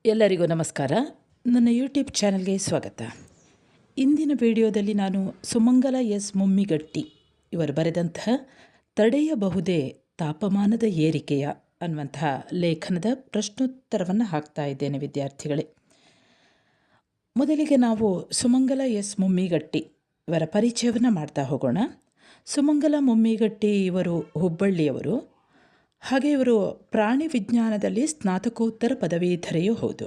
ಎಲ್ಲರಿಗೂ ನಮಸ್ಕಾರ. ನನ್ನ ಯೂಟ್ಯೂಬ್ ಚಾನಲ್ಗೆ ಸ್ವಾಗತ. ಇಂದಿನ ವಿಡಿಯೋದಲ್ಲಿ ನಾನು ಸುಮಂಗಲ ಎಸ್ ಮುಮ್ಮಿಗಟ್ಟಿ ಇವರು ಬರೆದಂತಹ ತಡೆಯಬಹುದೇ ತಾಪಮಾನದ ಏರಿಕೆಯ ಅನ್ನುವಂತಹ ಲೇಖನದ ಪ್ರಶ್ನೋತ್ತರವನ್ನು ಹಾಕ್ತಾ ಇದ್ದೇನೆ ವಿದ್ಯಾರ್ಥಿಗಳೇ. ಮೊದಲಿಗೆ ನಾವು ಸುಮಂಗಲ ಎಸ್ ಮುಮ್ಮಿಗಟ್ಟಿ ಇವರ ಪರಿಚಯವನ್ನು ಮಾಡ್ತಾ ಹೋಗೋಣ. ಸುಮಂಗಲ ಮುಮ್ಮಿಗಟ್ಟಿ ಇವರು ಹುಬ್ಬಳ್ಳಿಯವರು. ಹಾಗೆ ಇವರು ಪ್ರಾಣಿ ವಿಜ್ಞಾನದಲ್ಲಿ ಸ್ನಾತಕೋತ್ತರ ಪದವೀಧರೆಯೂ ಹೌದು.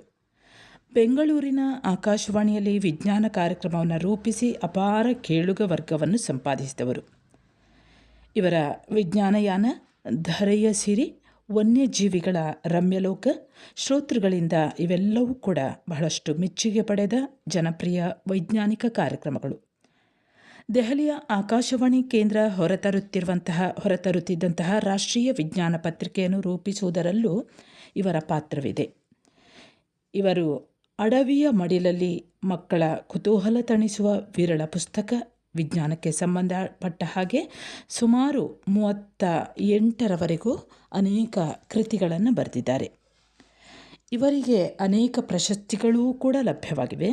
ಬೆಂಗಳೂರಿನ ಆಕಾಶವಾಣಿಯಲ್ಲಿ ವಿಜ್ಞಾನ ಕಾರ್ಯಕ್ರಮವನ್ನು ರೂಪಿಸಿ ಅಪಾರ ಕೇಳುಗ ವರ್ಗವನ್ನು ಸಂಪಾದಿಸಿದವರು. ಇವರ ವಿಜ್ಞಾನಯಾನ, ಧರೆಯ ಸಿರಿ, ವನ್ಯಜೀವಿಗಳ ರಮ್ಯಲೋಕ, ಶ್ರೋತೃಗಳಿಂದ ಇವೆಲ್ಲವೂ ಕೂಡ ಬಹಳಷ್ಟು ಮೆಚ್ಚುಗೆ ಪಡೆದ ಜನಪ್ರಿಯ ವೈಜ್ಞಾನಿಕ ಕಾರ್ಯಕ್ರಮಗಳು. ದೆಹಲಿಯ ಆಕಾಶವಾಣಿ ಕೇಂದ್ರ ಹೊರತರುತ್ತಿದ್ದಂತಹ ರಾಷ್ಟ್ರೀಯ ವಿಜ್ಞಾನ ಪತ್ರಿಕೆಯನ್ನು ರೂಪಿಸುವುದರಲ್ಲೂ ಇವರ ಪಾತ್ರವಿದೆ. ಇವರು ಅಡವಿಯ ಮಡಿಲಲ್ಲಿ ಮಕ್ಕಳ ಕುತೂಹಲ ತಣಿಸುವ ವಿರಳ ಪುಸ್ತಕ, ವಿಜ್ಞಾನಕ್ಕೆ ಸಂಬಂಧಪಟ್ಟ ಹಾಗೆ ಸುಮಾರು 38ರವರೆಗೂ ಅನೇಕ ಕೃತಿಗಳನ್ನು ಬರೆದಿದ್ದಾರೆ. ಇವರಿಗೆ ಅನೇಕ ಪ್ರಶಸ್ತಿಗಳೂ ಕೂಡ ಲಭ್ಯವಾಗಿವೆ.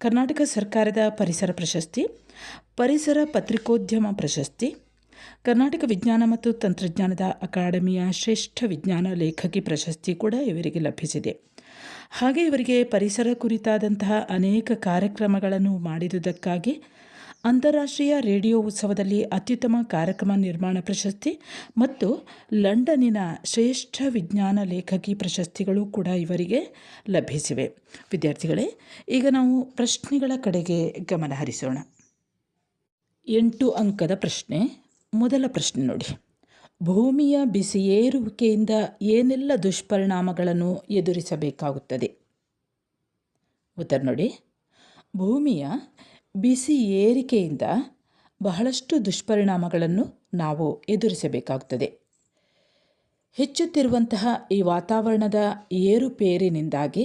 ಕರ್ನಾಟಕ ಸರ್ಕಾರದ ಪರಿಸರ ಪ್ರಶಸ್ತಿ, ಪರಿಸರ ಪತ್ರಿಕೋದ್ಯಮ ಪ್ರಶಸ್ತಿ, ಕರ್ನಾಟಕ ವಿಜ್ಞಾನ ಮತ್ತು ತಂತ್ರಜ್ಞಾನದ ಅಕಾಡೆಮಿಯ ಶ್ರೇಷ್ಠ ವಿಜ್ಞಾನ ಲೇಖಕಿ ಪ್ರಶಸ್ತಿ ಕೂಡ ಇವರಿಗೆ ಲಭಿಸಿದೆ. ಹಾಗೆ ಇವರಿಗೆ ಪರಿಸರ ಕುರಿತಾದಂತಹ ಅನೇಕ ಕಾರ್ಯಕ್ರಮಗಳನ್ನು ಮಾಡಿದುದಕ್ಕಾಗಿ ಅಂತಾರಾಷ್ಟ್ರೀಯ ರೇಡಿಯೋ ಉತ್ಸವದಲ್ಲಿ ಅತ್ಯುತ್ತಮ ಕಾರ್ಯಕ್ರಮ ನಿರ್ಮಾಣ ಪ್ರಶಸ್ತಿ ಮತ್ತು ಲಂಡನ್ನಿನ ಶ್ರೇಷ್ಠ ವಿಜ್ಞಾನ ಲೇಖಕಿ ಪ್ರಶಸ್ತಿಗಳು ಕೂಡ ಇವರಿಗೆ ಲಭಿಸಿವೆ. ವಿದ್ಯಾರ್ಥಿಗಳೇ, ಈಗ ನಾವು ಪ್ರಶ್ನೆಗಳ ಕಡೆಗೆ ಗಮನ ಹರಿಸೋಣ. 8 ಅಂಕದ ಪ್ರಶ್ನೆ. ಮೊದಲ ಪ್ರಶ್ನೆ ನೋಡಿ. ಭೂಮಿಯ ಬಿಸಿ ಏರುವಿಕೆಯಿಂದ ಏನೆಲ್ಲ ದುಷ್ಪರಿಣಾಮಗಳನ್ನು ಎದುರಿಸಬೇಕಾಗುತ್ತದೆ? ಉತ್ತರ ನೋಡಿ. ಭೂಮಿಯ ಬಿಸಿ ಏರಿಕೆಯಿಂದ ಬಹಳಷ್ಟು ದುಷ್ಪರಿಣಾಮಗಳನ್ನು ನಾವು ಎದುರಿಸಬೇಕಾಗುತ್ತದೆ. ಹೆಚ್ಚುತ್ತಿರುವಂತಹ ಈ ವಾತಾವರಣದ ಏರುಪೇರಿನಿಂದಾಗಿ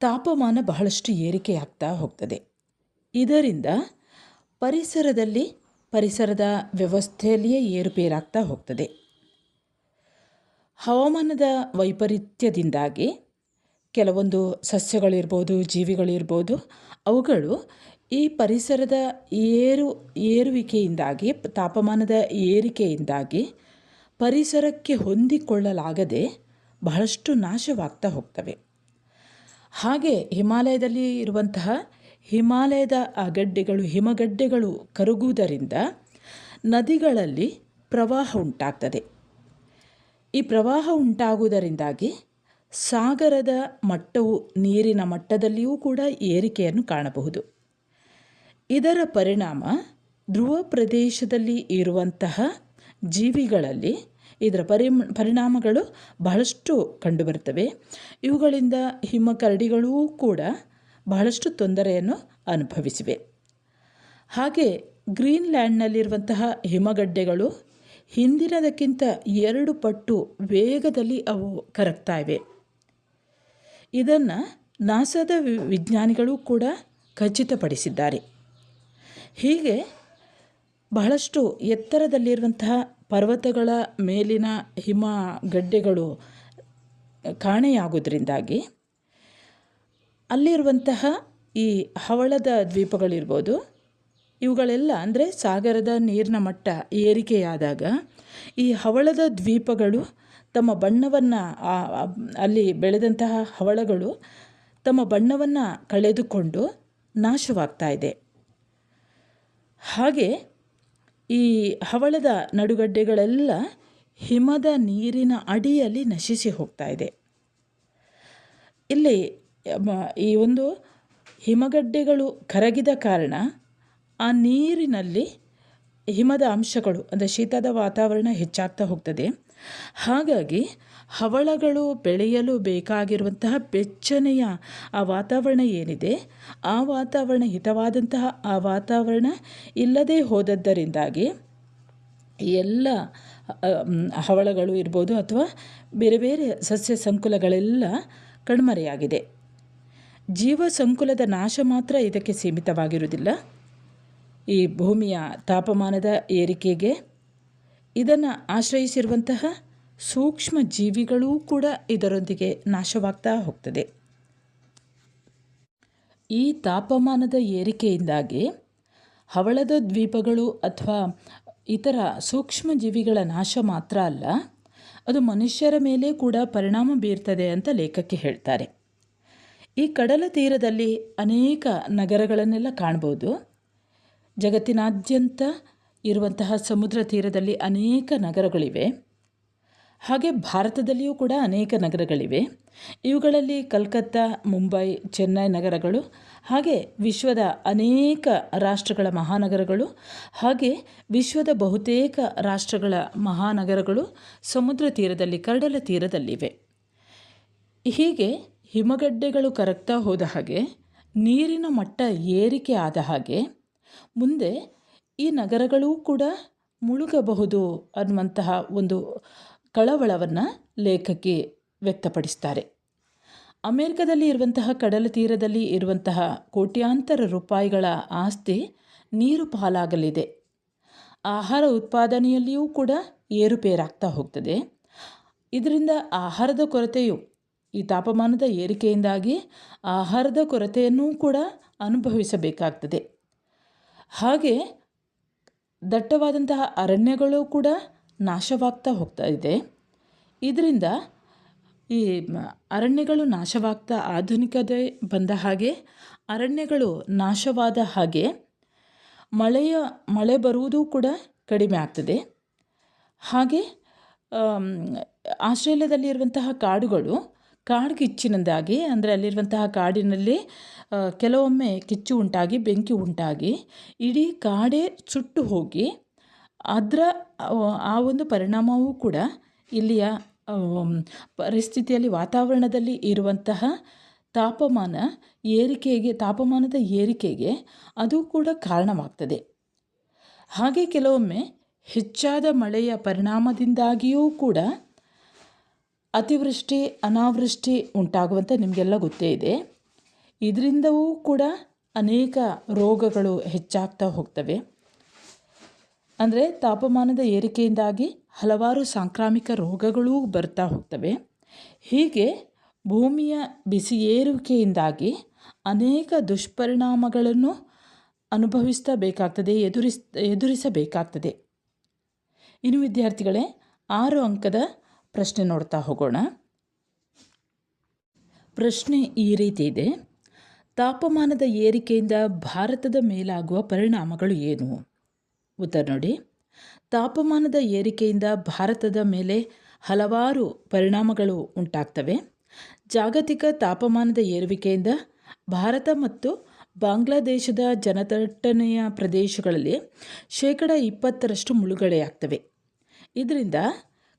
ತಾಪಮಾನ ಬಹಳಷ್ಟು ಏರಿಕೆಯಾಗ್ತಾ ಹೋಗ್ತದೆ. ಇದರಿಂದ ಪರಿಸರದ ವ್ಯವಸ್ಥೆಯಲ್ಲಿಯೇ ಏರುಪೇರಾಗ್ತಾ ಹೋಗ್ತದೆ. ಹವಾಮಾನದ ವೈಪರೀತ್ಯದಿಂದಾಗಿ ಕೆಲವೊಂದು ಸಸ್ಯಗಳಿರ್ಬೋದು, ಜೀವಿಗಳಿರ್ಬೋದು, ಅವುಗಳು ಈ ಪರಿಸರದ ಏರುವಿಕೆಯಿಂದಾಗಿ, ತಾಪಮಾನದ ಏರಿಕೆಯಿಂದಾಗಿ ಪರಿಸರಕ್ಕೆ ಹೊಂದಿಕೊಳ್ಳಲಾಗದೆ ಬಹಳಷ್ಟು ನಾಶವಾಗ್ತಾ ಹೋಗ್ತವೆ. ಹಾಗೆ ಹಿಮಾಲಯದಲ್ಲಿ ಇರುವಂತಹ ಹಿಮಾಲಯದ ಹಿಮಗಡ್ಡೆಗಳು ಕರಗುವುದರಿಂದ ನದಿಗಳಲ್ಲಿ ಪ್ರವಾಹ ಉಂಟಾಗ್ತದೆ. ಈ ಪ್ರವಾಹ ಉಂಟಾಗುವುದರಿಂದಾಗಿ ಸಾಗರದ ಮಟ್ಟವು ನೀರಿನ ಮಟ್ಟದಲ್ಲಿಯೂ ಕೂಡ ಏರಿಕೆಯನ್ನು ಕಾಣಬಹುದು. ಇದರ ಪರಿಣಾಮ ಧ್ರುವ ಪ್ರದೇಶದಲ್ಲಿ ಇರುವಂತಹ ಜೀವಿಗಳಲ್ಲಿ ಇದರ ಪರಿಣಾಮಗಳು ಬಹಳಷ್ಟು ಕಂಡುಬರುತ್ತವೆ. ಇವುಗಳಿಂದ ಹಿಮಕರಡಿಗಳೂ ಕೂಡ ಬಹಳಷ್ಟು ತೊಂದರೆಯನ್ನು ಅನುಭವಿಸಿವೆ. ಹಾಗೆ ಗ್ರೀನ್ಲ್ಯಾಂಡ್ನಲ್ಲಿರುವಂತಹ ಹಿಮಗಡ್ಡೆಗಳು ಹಿಂದಿನದಕ್ಕಿಂತ 2 ಪಟ್ಟು ವೇಗದಲ್ಲಿ ಅವು ಕರಗ್ತಾ ಇವೆ. ಇದನ್ನು ನಾಸಾದ ವಿಜ್ಞಾನಿಗಳು ಕೂಡ ಖಚಿತಪಡಿಸಿದ್ದಾರೆ. ಹೀಗೆ ಬಹಳಷ್ಟು ಎತ್ತರದಲ್ಲಿರುವಂತಹ ಪರ್ವತಗಳ ಮೇಲಿನ ಹಿಮಗಡ್ಡೆಗಳು ಕಾಣೆಯಾಗೋದ್ರಿಂದಾಗಿ ಅಲ್ಲಿರುವಂತಹ ಈ ಹವಳದ ದ್ವೀಪಗಳಿರ್ಬೋದು, ಇವುಗಳೆಲ್ಲ ಅಂದರೆ ಸಾಗರದ ನೀರಿನ ಮಟ್ಟ ಏರಿಕೆಯಾದಾಗ ಈ ಹವಳದ ದ್ವೀಪಗಳು ತಮ್ಮ ಬಣ್ಣವನ್ನು, ಅಲ್ಲಿ ಬೆಳೆದಂತಹ ಹವಳಗಳು ತಮ್ಮ ಬಣ್ಣವನ್ನು ಕಳೆದುಕೊಂಡು ನಾಶವಾಗ್ತಾ ಇದೆ. ಹಾಗೆ ಈ ಹವಳದ ನಡುಗಡ್ಡೆಗಳೆಲ್ಲ ಹಿಮದ ನೀರಿನ ಅಡಿಯಲ್ಲಿ ನಶಿಸಿ ಹೋಗ್ತಾ ಇದೆ. ಇಲ್ಲಿ ಈ ಒಂದು ಹಿಮಗಡ್ಡೆಗಳು ಕರಗಿದ ಕಾರಣ ಆ ನೀರಿನಲ್ಲಿ ಹಿಮದ ಅಂಶಗಳು, ಅಂದರೆ ಶೀತದ ವಾತಾವರಣ ಹೆಚ್ಚಾಗ್ತಾ ಹೋಗ್ತದೆ. ಹಾಗಾಗಿ ಹವಳಗಳು ಬೆಳೆಯಲು ಬೇಕಾಗಿರುವಂತಹ ಬೆಚ್ಚನೆಯ ಆ ವಾತಾವರಣ ಏನಿದೆ, ಆ ವಾತಾವರಣ, ಹಿತವಾದಂತಹ ಆ ವಾತಾವರಣ ಇಲ್ಲದೆ ಹೋದದ್ದರಿಂದಾಗಿ ಎಲ್ಲ ಹವಳಗಳು ಇರ್ಬೋದು ಅಥವಾ ಬೇರೆ ಬೇರೆ ಸಸ್ಯ ಸಂಕುಲಗಳೆಲ್ಲ ಕಣ್ಮರೆಯಾಗಿದೆ. ಜೀವ ಸಂಕುಲದ ನಾಶ ಮಾತ್ರ ಇದಕ್ಕೆ ಸೀಮಿತವಾಗಿರುವುದಿಲ್ಲ. ಈ ಭೂಮಿಯ ತಾಪಮಾನದ ಏರಿಕೆಗೆ ಇದನ್ನು ಆಶ್ರಯಿಸಿರುವಂತಹ ಸೂಕ್ಷ್ಮ ಜೀವಿಗಳೂ ಕೂಡ ಇದರೊಂದಿಗೆ ನಾಶವಾಗ್ತಾ ಹೋಗ್ತದೆ. ಈ ತಾಪಮಾನದ ಏರಿಕೆಯಿಂದಾಗಿ ಹವಳದ ದ್ವೀಪಗಳು ಅಥವಾ ಇತರ ಸೂಕ್ಷ್ಮ ಜೀವಿಗಳ ನಾಶ ಮಾತ್ರ ಅಲ್ಲ, ಅದು ಮನುಷ್ಯರ ಮೇಲೆ ಕೂಡ ಪರಿಣಾಮ ಬೀರ್ತದೆ ಅಂತ ಲೇಖಕಿ ಹೇಳ್ತಾರೆ. ಈ ಕಡಲ ತೀರದಲ್ಲಿ ಅನೇಕ ನಗರಗಳನ್ನೆಲ್ಲ ಕಾಣ್ಬೋದು. ಜಗತ್ತಿನಾದ್ಯಂತ ಇರುವಂತಹ ಸಮುದ್ರ ತೀರದಲ್ಲಿ ಅನೇಕ ನಗರಗಳಿವೆ. ಹಾಗೆ ಭಾರತದಲ್ಲಿಯೂ ಕೂಡ ಅನೇಕ ನಗರಗಳಿವೆ. ಇವುಗಳಲ್ಲಿ ಕಲ್ಕತ್ತಾ, ಮುಂಬೈ, ಚೆನ್ನೈ ನಗರಗಳು, ಹಾಗೆ ವಿಶ್ವದ ಅನೇಕ ರಾಷ್ಟ್ರಗಳ ಮಹಾನಗರಗಳು, ಹಾಗೆ ವಿಶ್ವದ ಬಹುತೇಕ ರಾಷ್ಟ್ರಗಳ ಮಹಾನಗರಗಳು ಸಮುದ್ರ ತೀರದಲ್ಲಿ, ಕಡಲ ತೀರದಲ್ಲಿವೆ. ಹೀಗೆ ಹಿಮಗಡ್ಡೆಗಳು ಕರಗ್ತಾ ಹೋದ ಹಾಗೆ, ನೀರಿನ ಮಟ್ಟ ಏರಿಕೆ ಆದ ಹಾಗೆ ಮುಂದೆ ಈ ನಗರಗಳೂ ಕೂಡ ಮುಳುಗಬಹುದು ಅನ್ನುವಂತಹ ಒಂದು ಕಳವಳವನ್ನು ಲೇಖಕಿ ವ್ಯಕ್ತಪಡಿಸ್ತಾರೆ. ಅಮೆರಿಕದಲ್ಲಿ ಇರುವಂತಹ ಕಡಲ ತೀರದಲ್ಲಿ ಇರುವಂತಹ ಕೋಟ್ಯಾಂತರ ರೂಪಾಯಿಗಳ ಆಸ್ತಿ ನೀರು ಪಾಲಾಗಲಿದೆ. ಆಹಾರ ಉತ್ಪಾದನೆಯಲ್ಲಿಯೂ ಕೂಡ ಏರುಪೇರಾಗ್ತಾ ಹೋಗ್ತದೆ. ಇದರಿಂದ ಆಹಾರದ ಕೊರತೆಯು, ಈ ತಾಪಮಾನದ ಏರಿಕೆಯಿಂದಾಗಿ ಆಹಾರದ ಕೊರತೆಯನ್ನೂ ಕೂಡ ಅನುಭವಿಸಬೇಕಾಗ್ತದೆ. ಹಾಗೆ ದಟ್ಟವಾದಂತಹ ಅರಣ್ಯಗಳು ಕೂಡ ನಾಶವಾಗ್ತಾ ಹೋಗ್ತಾ ಇದೆ. ಇದರಿಂದ ಈ ಅರಣ್ಯಗಳು ನಾಶವಾಗ್ತಾ, ಆಧುನಿಕತೆ ಬಂದ ಹಾಗೆ ಅರಣ್ಯಗಳು ನಾಶವಾದ ಹಾಗೆ ಮಳೆ ಬರುವುದೂ ಕೂಡ ಕಡಿಮೆ ಆಗ್ತದೆ. ಹಾಗೆ ಆಸ್ಟ್ರೇಲಿಯಾದಲ್ಲಿರುವಂತಹ ಕಾಡುಗಳು ಕಾಡ್ಗಿಚ್ಚಿನಿಂದಾಗಿ, ಅಂದರೆ ಅಲ್ಲಿರುವಂತಹ ಕಾಡಿನಲ್ಲಿ ಕೆಲವೊಮ್ಮೆ ಕಿಚ್ಚು ಉಂಟಾಗಿ, ಬೆಂಕಿ ಉಂಟಾಗಿ ಇಡೀ ಕಾಡೇ ಸುಟ್ಟು ಹೋಗಿ ಅದರ ಆ ಒಂದು ಪರಿಣಾಮವೂ ಕೂಡ ಇಲ್ಲಿಯ ಪರಿಸ್ಥಿತಿಯಲ್ಲಿ, ವಾತಾವರಣದಲ್ಲಿ ಇರುವಂತಹ ತಾಪಮಾನದ ಏರಿಕೆಗೆ ಅದು ಕೂಡ ಕಾರಣವಾಗ್ತದೆ. ಹಾಗೆ ಕೆಲವೊಮ್ಮೆ ಹೆಚ್ಚಾದ ಮಳೆಯ ಪರಿಣಾಮದಿಂದಾಗಿಯೂ ಕೂಡ ಅತಿವೃಷ್ಟಿ, ಅನಾವೃಷ್ಟಿ ಉಂಟಾಗುವಂಥ ನಿಮಗೆಲ್ಲ ಗೊತ್ತೇ ಇದೆ. ಇದರಿಂದವೂ ಕೂಡ ಅನೇಕ ರೋಗಗಳು ಹೆಚ್ಚಾಗ್ತಾ ಹೋಗ್ತವೆ. ಅಂದರೆ ತಾಪಮಾನದ ಏರಿಕೆಯಿಂದಾಗಿ ಹಲವಾರು ಸಾಂಕ್ರಾಮಿಕ ರೋಗಗಳೂ ಬರ್ತಾ ಹೋಗ್ತವೆ. ಹೀಗೆ ಭೂಮಿಯ ಬಿಸಿ ಏರುವಿಕೆಯಿಂದಾಗಿ ಅನೇಕ ದುಷ್ಪರಿಣಾಮಗಳನ್ನು ಎದುರಿಸಬೇಕಾಗ್ತದೆ. ಇನ್ನು ವಿದ್ಯಾರ್ಥಿಗಳೇ, 6 ಅಂಕದ ಪ್ರಶ್ನೆ ನೋಡ್ತಾ ಹೋಗೋಣ. ಪ್ರಶ್ನೆ ಈ ರೀತಿ ಇದೆ: ತಾಪಮಾನದ ಏರಿಕೆಯಿಂದ ಭಾರತದ ಮೇಲಾಗುವ ಪರಿಣಾಮಗಳು ಏನು? ಉತ್ತರ ನೋಡಿ. ತಾಪಮಾನದ ಏರಿಕೆಯಿಂದ ಭಾರತದ ಮೇಲೆ ಹಲವಾರು ಪರಿಣಾಮಗಳು ಉಂಟಾಗ್ತವೆ. ಜಾಗತಿಕ ತಾಪಮಾನದ ಏರುವಿಕೆಯಿಂದ ಭಾರತ ಮತ್ತು ಬಾಂಗ್ಲಾದೇಶದ ಜನದಟ್ಟಣೆಯ ಪ್ರದೇಶಗಳಲ್ಲಿ 20% ಮುಳುಗಡೆಯಾಗ್ತವೆ. ಇದರಿಂದ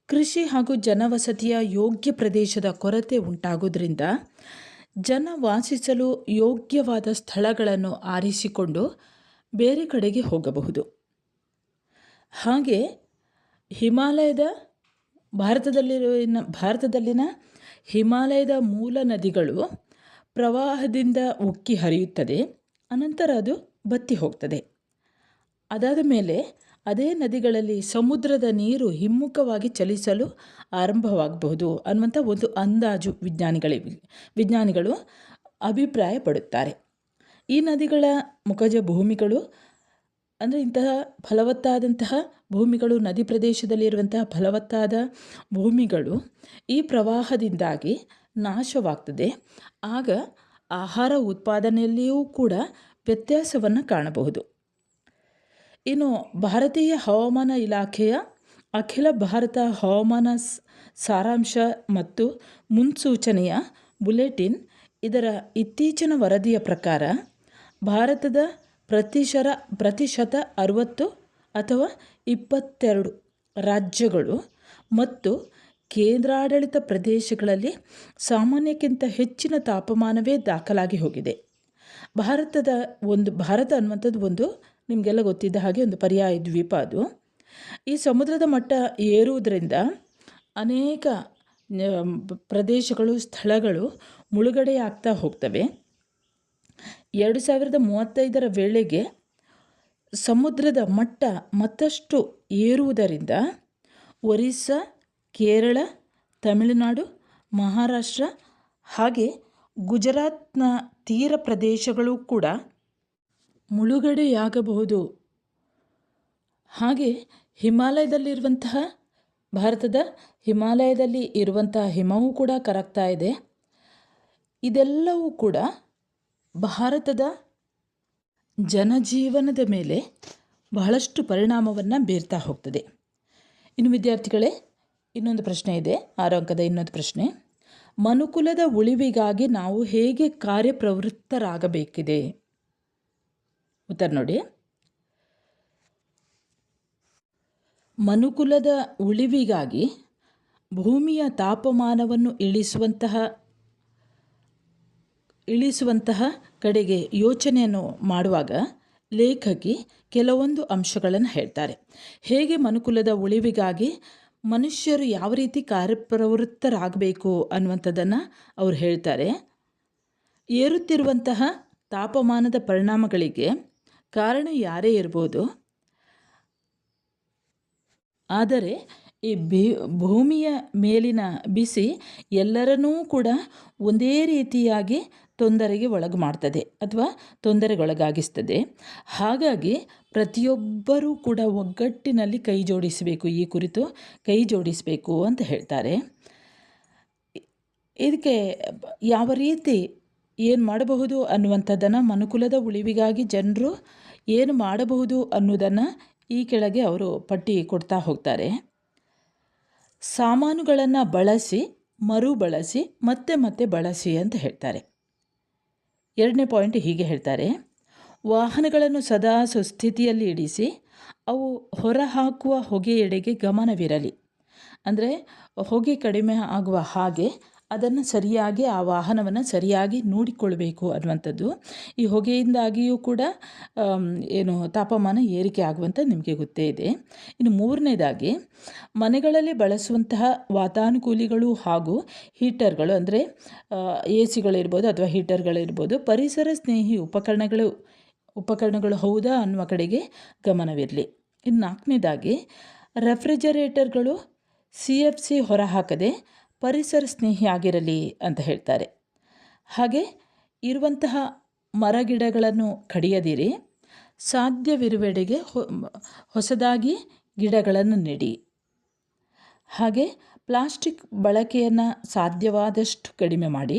ಕೃಷಿ ಹಾಗೂ ಜನವಸತಿಯ ಯೋಗ್ಯ ಪ್ರದೇಶದ ಕೊರತೆ ಉಂಟಾಗೋದ್ರಿಂದ ಜನ ವಾಸಿಸಲು ಯೋಗ್ಯವಾದ ಸ್ಥಳಗಳನ್ನು ಆರಿಸಿಕೊಂಡು ಬೇರೆ ಕಡೆಗೆ ಹೋಗಬಹುದು. ಹಾಗೆ ಭಾರತದಲ್ಲಿನ ಹಿಮಾಲಯದ ಮೂಲ ನದಿಗಳು ಪ್ರವಾಹದಿಂದ ಉಕ್ಕಿ ಹರಿಯುತ್ತದೆ. ಅನಂತರ ಅದು ಬತ್ತಿ ಹೋಗ್ತದೆ. ಅದಾದ ಮೇಲೆ ಅದೇ ನದಿಗಳಲ್ಲಿ ಸಮುದ್ರದ ನೀರು ಹಿಮ್ಮುಖವಾಗಿ ಚಲಿಸಲು ಆರಂಭವಾಗಬಹುದು ಅನ್ನುವಂಥ ಒಂದು ಅಂದಾಜು ವಿಜ್ಞಾನಿಗಳು ಅಭಿಪ್ರಾಯಪಡುತ್ತಾರೆ. ಈ ನದಿಗಳ ಮುಖಜ ಭೂಮಿಗಳು, ಅಂದರೆ ಇಂತಹ ಫಲವತ್ತಾದಂತಹ ಭೂಮಿಗಳು, ನದಿ ಪ್ರದೇಶದಲ್ಲಿರುವಂತಹ ಫಲವತ್ತಾದ ಭೂಮಿಗಳು ಈ ಪ್ರವಾಹದಿಂದಾಗಿ ನಾಶವಾಗ್ತದೆ. ಆಗ ಆಹಾರ ಉತ್ಪಾದನೆಯಲ್ಲಿಯೂ ಕೂಡ ವ್ಯತ್ಯಾಸವನ್ನು ಕಾಣಬಹುದು. ಇನ್ನು ಭಾರತೀಯ ಹವಾಮಾನ ಇಲಾಖೆಯ ಅಖಿಲ ಭಾರತ ಹವಾಮಾನ ಸಾರಾಂಶ ಮತ್ತು ಮುನ್ಸೂಚನೆಯ ಬುಲೆಟಿನ್ ಇದರ ಇತ್ತೀಚಿನ ವರದಿಯ ಪ್ರಕಾರ ಭಾರತದ ಪ್ರತಿಶತ 60 ಅಥವಾ 22 ರಾಜ್ಯಗಳು ಮತ್ತು ಕೇಂದ್ರಾಡಳಿತ ಪ್ರದೇಶಗಳಲ್ಲಿ ಸಾಮಾನ್ಯಕ್ಕಿಂತ ಹೆಚ್ಚಿನ ತಾಪಮಾನವೇ ದಾಖಲಾಗಿ ಹೋಗಿದೆ. ಭಾರತ ಅನ್ನುವಂಥದ್ದು ಒಂದು ನಿಮಗೆಲ್ಲ ಗೊತ್ತಿದ್ದ ಹಾಗೆ ಒಂದು ಪರ್ಯಾಯ ದ್ವೀಪ. ಅದು ಈ ಸಮುದ್ರದ ಮಟ್ಟ ಏರುವುದರಿಂದ ಅನೇಕ ಪ್ರದೇಶಗಳು, ಸ್ಥಳಗಳು ಮುಳುಗಡೆಯಾಗ್ತಾ ಹೋಗ್ತವೆ. 2035 ವೇಳೆಗೆ ಸಮುದ್ರದ ಮಟ್ಟ ಮತ್ತಷ್ಟು ಏರುವುದರಿಂದ ಒರಿಸ್ಸಾ, ಕೇರಳ, ತಮಿಳುನಾಡು, ಮಹಾರಾಷ್ಟ್ರ ಹಾಗೆ ಗುಜರಾತ್ನ ತೀರ ಪ್ರದೇಶಗಳು ಕೂಡ ಮುಳುಗಡೆಯಾಗಬಹುದು. ಹಾಗೆ ಹಿಮಾಲಯದಲ್ಲಿರುವಂತಹ ಭಾರತದ ಹಿಮಾಲಯದಲ್ಲಿ ಇರುವಂತಹ ಹಿಮವೂ ಕೂಡ ಕರಗ್ತಾ ಇದೆ. ಇದೆಲ್ಲವೂ ಕೂಡ ಭಾರತದ ಜನಜೀವನದ ಮೇಲೆ ಬಹಳಷ್ಟು ಪರಿಣಾಮವನ್ನು ಬೀರ್ತಾ ಹೋಗ್ತದೆ. ಇನ್ನು ವಿದ್ಯಾರ್ಥಿಗಳೇ, ಇನ್ನೊಂದು ಪ್ರಶ್ನೆ ಇದೆ, 6 ಅಂಕದ ಇನ್ನೊಂದು ಪ್ರಶ್ನೆ. ಮನುಕುಲದ ಉಳಿವಿಗಾಗಿ ನಾವು ಹೇಗೆ ಕಾರ್ಯಪ್ರವೃತ್ತರಾಗಬೇಕಿದೆ? ಉತ್ತರ ನೋಡಿ. ಮನುಕುಲದ ಉಳಿವಿಗಾಗಿ ಭೂಮಿಯ ತಾಪಮಾನವನ್ನು ಇಳಿಸುವಂತಹ ಕಡೆಗೆ ಯೋಚನೆಯನ್ನು ಮಾಡುವಾಗ ಲೇಖಕಿ ಕೆಲವೊಂದು ಅಂಶಗಳನ್ನು ಹೇಳ್ತಾರೆ. ಹೇಗೆ ಮನುಕುಲದ ಉಳಿವಿಗಾಗಿ ಮನುಷ್ಯರು ಯಾವ ರೀತಿ ಕಾರ್ಯಪ್ರವೃತ್ತರಾಗಬೇಕು ಅನ್ನುವಂಥದ್ದನ್ನು ಅವರು ಹೇಳ್ತಾರೆ. ಏರುತ್ತಿರುವಂತಹ ತಾಪಮಾನದ ಪರಿಣಾಮಗಳಿಗೆ ಕಾರಣ ಯಾರೇ ಇರ್ಬೋದು, ಆದರೆ ಈ ಭೂಮಿಯ ಮೇಲಿನ ಬಿಸಿ ಎಲ್ಲರನ್ನೂ ಕೂಡ ಒಂದೇ ರೀತಿಯಾಗಿ ತೊಂದರೆಗೆ ಒಳಗು ಮಾಡ್ತದೆ ಅಥವಾ ತೊಂದರೆಗೊಳಗಾಗಿಸ್ತದೆ. ಹಾಗಾಗಿ ಪ್ರತಿಯೊಬ್ಬರೂ ಕೂಡ ಒಗ್ಗಟ್ಟಿನಲ್ಲಿ ಕೈ ಜೋಡಿಸಬೇಕು, ಈ ಕುರಿತು ಕೈ ಜೋಡಿಸಬೇಕು ಅಂತ ಹೇಳ್ತಾರೆ. ಇದಕ್ಕೆ ಯಾವ ರೀತಿ ಏನು ಮಾಡಬಹುದು ಅನ್ನುವಂಥದ್ದನ್ನು, ಮನುಕುಲದ ಉಳಿವಿಗಾಗಿ ಜನರು ಏನು ಮಾಡಬಹುದು ಅನ್ನೋದನ್ನು ಈ ಕೆಳಗೆ ಅವರು ಪಟ್ಟಿ ಕೊಡ್ತಾ ಹೋಗ್ತಾರೆ. ಸಾಮಾನುಗಳನ್ನು ಬಳಸಿ, ಮರುಬಳಸಿ, ಮತ್ತೆ ಬಳಸಿ ಅಂತ ಹೇಳ್ತಾರೆ. 2ನೇ ಪಾಯಿಂಟ್ ಹೀಗೆ ಹೇಳ್ತಾರೆ. ವಾಹನಗಳನ್ನು ಸದಾ ಸುಸ್ಥಿತಿಯಲ್ಲಿ ಇಡಿಸಿ ಅವು ಹೊರಹಾಕುವ ಹೊಗೆಯೆಡೆಗೆ ಗಮನವಿರಲಿ. ಅಂದರೆ ಹೊಗೆ ಕಡಿಮೆ ಆಗುವ ಹಾಗೆ ಅದನ್ನು ಸರಿಯಾಗಿ, ಆ ವಾಹನವನ್ನು ಸರಿಯಾಗಿ ನೋಡಿಕೊಳ್ಬೇಕು ಅನ್ನುವಂಥದ್ದು. ಈ ಹೊಗೆಯಿಂದಾಗಿಯೂ ಕೂಡ ತಾಪಮಾನ ಏರಿಕೆ ಆಗುವಂಥ ನಿಮಗೆ ಗೊತ್ತೇ ಇದೆ. ಇನ್ನು 3ನೇದಾಗಿ, ಮನೆಗಳಲ್ಲಿ ಬಳಸುವಂತಹ ವಾತಾನುಕೂಲಿಗಳು ಹಾಗೂ ಹೀಟರ್ಗಳು, ಅಂದರೆ AC ಗಳಿರ್ಬೋದು ಅಥವಾ ಹೀಟರ್ಗಳಿರ್ಬೋದು, ಪರಿಸರ ಸ್ನೇಹಿ ಉಪಕರಣಗಳು ಹೌದಾ ಅನ್ನುವ ಕಡೆಗೆ ಗಮನವಿರಲಿ. ಇನ್ನು 4ನೇದಾಗಿ, ರೆಫ್ರಿಜರೇಟರ್ಗಳು CFC ಹೊರಹಾಕದೆ ಪರಿಸರ ಸ್ನೇಹಿ ಆಗಿರಲಿ ಅಂತ ಹೇಳ್ತಾರೆ. ಹಾಗೆ ಇರುವಂತಹ ಮರಗಿಡಗಳನ್ನು ಕಡಿಯದಿರಿ, ಸಾಧ್ಯವಿರುವೆಡೆಗೆ ಹೊಸದಾಗಿ ಗಿಡಗಳನ್ನು ನೆಡಿ. ಹಾಗೆ ಪ್ಲಾಸ್ಟಿಕ್ ಬಳಕೆಯನ್ನು ಸಾಧ್ಯವಾದಷ್ಟು ಕಡಿಮೆ ಮಾಡಿ,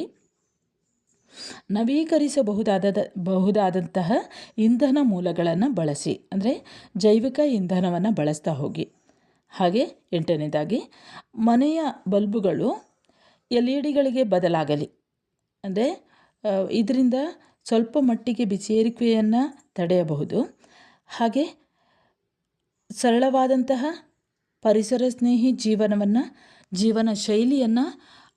ನವೀಕರಿಸಬಹುದಾದಂತಹ ಇಂಧನ ಮೂಲಗಳನ್ನು ಬಳಸಿ, ಅಂದರೆ ಜೈವಿಕ ಇಂಧನವನ್ನು ಬಳಸ್ತಾ ಹೋಗಿ. ಹಾಗೆ 8ನೇದಾಗಿ, ಮನೆಯ ಬಲ್ಬುಗಳು LED ಗಳಿಗೆ ಬದಲಾಗಲಿ. ಅಂದರೆ ಇದರಿಂದ ಸ್ವಲ್ಪ ಮಟ್ಟಿಗೆ ಬಿಸಿಯೇರಿಕೆಯನ್ನು ತಡೆಯಬಹುದು. ಹಾಗೆ ಸರಳವಾದಂತಹ ಪರಿಸರ ಸ್ನೇಹಿ ಜೀವನ ಶೈಲಿಯನ್ನು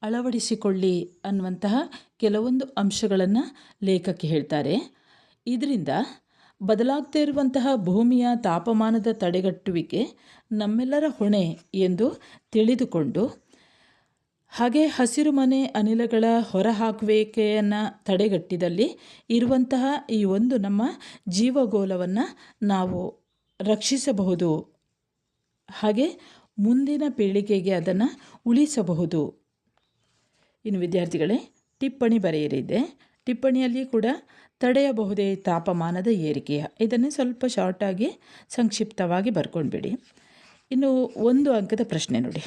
ಅಳವಡಿಸಿಕೊಳ್ಳಿ ಅನ್ನುವಂತಹ ಕೆಲವೊಂದು ಅಂಶಗಳನ್ನು ಲೇಖಕಿ ಹೇಳ್ತಾರೆ. ಇದರಿಂದ ಬದಲಾಗ್ತಾ ಇರುವಂತಹ ಭೂಮಿಯ ತಾಪಮಾನದ ತಡೆಗಟ್ಟುವಿಕೆ ನಮ್ಮೆಲ್ಲರ ಹೊಣೆ ಎಂದು ತಿಳಿದುಕೊಂಡು, ಹಾಗೆ ಹಸಿರು ಮನೆ ಅನಿಲಗಳ ಹೊರಹಾಕುವಿಕೆಯನ್ನು ತಡೆಗಟ್ಟಿದಲ್ಲಿ ಇರುವಂತಹ ಈ ಒಂದು ನಮ್ಮ ಜೀವಗೋಳವನ್ನು ನಾವು ರಕ್ಷಿಸಬಹುದು. ಹಾಗೆ ಮುಂದಿನ ಪೀಳಿಗೆಗೆ ಅದನ್ನು ಉಳಿಸಬಹುದು. ಇನ್ನು ವಿದ್ಯಾರ್ಥಿಗಳೇ, ಟಿಪ್ಪಣಿ ಬರೆಯಲಿದೆ. ಟಿಪ್ಪಣಿಯಲ್ಲಿ ಕೂಡ ತಡೆಯಬಹುದೇ ತಾಪಮಾನದ ಏರಿಕೆಯ, ಇದನ್ನೇ ಸ್ವಲ್ಪ ಶಾರ್ಟಾಗಿ ಸಂಕ್ಷಿಪ್ತವಾಗಿ ಬರ್ಕೊಂಡ್ಬಿಡಿ. ಇನ್ನು 1 ಅಂಕದ ಪ್ರಶ್ನೆ ನೋಡಿ.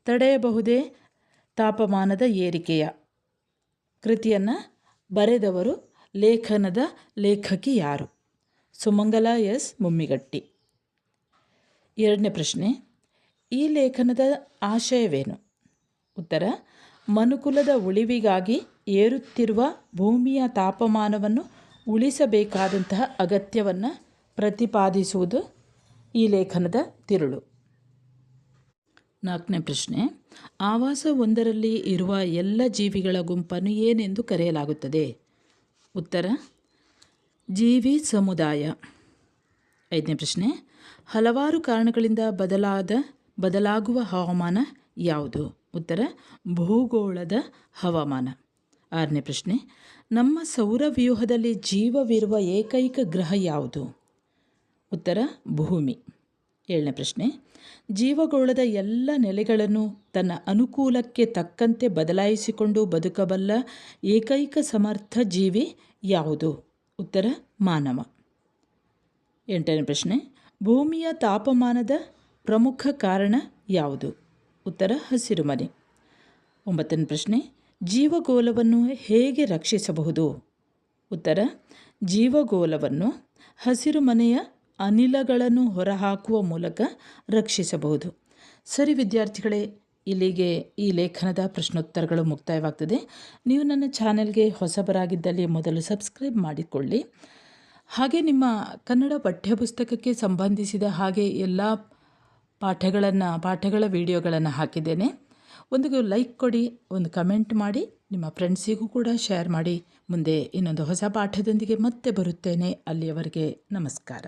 ತಡೆಯಬಹುದೇ ತಾಪಮಾನದ ಏರಿಕೆಯ ಕೃತಿಯನ್ನು ಬರೆದವರು, ಲೇಖನದ ಲೇಖಕಿ ಯಾರು? ಸುಮಂಗಲ ಎಸ್ ಮುಮ್ಮಿಗಟ್ಟಿ. 2ನೇ ಪ್ರಶ್ನೆ, ಈ ಲೇಖನದ ಆಶಯವೇನು? ಉತ್ತರ, ಮನುಕುಲದ ಉಳಿವಿಗಾಗಿ ಏರುತ್ತಿರುವ ಭೂಮಿಯ ತಾಪಮಾನವನ್ನು ಉಳಿಸಬೇಕಾದಂತಹ ಅಗತ್ಯವನ್ನು ಪ್ರತಿಪಾದಿಸುವುದು ಈ ಲೇಖನದ ತಿರುಳು. 4ನೇ ಪ್ರಶ್ನೆ, ಆವಾಸವೊಂದರಲ್ಲಿ ಇರುವ ಎಲ್ಲ ಜೀವಿಗಳ ಗುಂಪನ್ನು ಏನೆಂದು ಕರೆಯಲಾಗುತ್ತದೆ? ಉತ್ತರ, ಜೀವಿ ಸಮುದಾಯ. 5ನೇ ಪ್ರಶ್ನೆ, ಹಲವಾರು ಕಾರಣಗಳಿಂದ ಬದಲಾಗುವ ಹವಾಮಾನ ಯಾವುದು? ಉತ್ತರ, ಭೂಗೋಳದ ಹವಾಮಾನ. 6ನೇ ಪ್ರಶ್ನೆ, ನಮ್ಮ ಸೌರವ್ಯೂಹದಲ್ಲಿ ಜೀವವಿರುವ ಏಕೈಕ ಗ್ರಹ ಯಾವುದು? ಉತ್ತರ, ಭೂಮಿ. 7ನೇ ಪ್ರಶ್ನೆ, ಜೀವಗೋಳದ ಎಲ್ಲ ನೆಲೆಗಳನ್ನು ತನ್ನ ಅನುಕೂಲಕ್ಕೆ ತಕ್ಕಂತೆ ಬದಲಾಯಿಸಿಕೊಂಡು ಬದುಕಬಲ್ಲ ಏಕೈಕ ಸಮರ್ಥ ಜೀವಿ ಯಾವುದು? ಉತ್ತರ ಮಾನವ. 8ನೇ ಪ್ರಶ್ನೆ, ಭೂಮಿಯ ತಾಪಮಾನದ ಪ್ರಮುಖ ಕಾರಣ ಯಾವುದು? ಉತ್ತರ ಹಸಿರುಮನೆ. 9ನೇ ಪ್ರಶ್ನೆ, ಜೀವಗೋಲವನ್ನು ಹೇಗೆ ರಕ್ಷಿಸಬಹುದು? ಉತ್ತರ ಜೀವಗೋಲವನ್ನು ಹಸಿರುಮನೆಯ ಅನಿಲಗಳನ್ನು ಹೊರಹಾಕುವ ಮೂಲಕ ರಕ್ಷಿಸಬಹುದು. ಸರಿ ವಿದ್ಯಾರ್ಥಿಗಳೇ, ಇಲ್ಲಿಗೆ ಈ ಲೇಖನದ ಪ್ರಶ್ನೋತ್ತರಗಳು ಮುಕ್ತಾಯವಾಗ್ತದೆ. ನೀವು ನನ್ನ ಚಾನೆಲ್ಗೆ ಹೊಸಬರಾಗಿದ್ದಲ್ಲಿ ಮೊದಲು ಸಬ್ಸ್ಕ್ರೈಬ್ ಮಾಡಿಕೊಳ್ಳಿ. ಹಾಗೆ ನಿಮ್ಮ ಕನ್ನಡ ಪಠ್ಯಪುಸ್ತಕಕ್ಕೆ ಸಂಬಂಧಿಸಿದ ಹಾಗೆ ಎಲ್ಲ ಪಾಠಗಳ ವಿಡಿಯೋಗಳನ್ನು ಹಾಕಿದ್ದೇನೆ. ಒಂದು ಲೈಕ್ ಕೊಡಿ, ಒಂದು ಕಮೆಂಟ್ ಮಾಡಿ, ನಿಮ್ಮ ಫ್ರೆಂಡ್ಸಿಗೂ ಕೂಡ ಶೇರ್ ಮಾಡಿ. ಮುಂದೆ ಇನ್ನೊಂದು ಹೊಸ ಪಾಠದೊಂದಿಗೆ ಮತ್ತೆ ಬರುತ್ತೇನೆ. ಅಲ್ಲಿಯವರೆಗೆ ನಮಸ್ಕಾರ.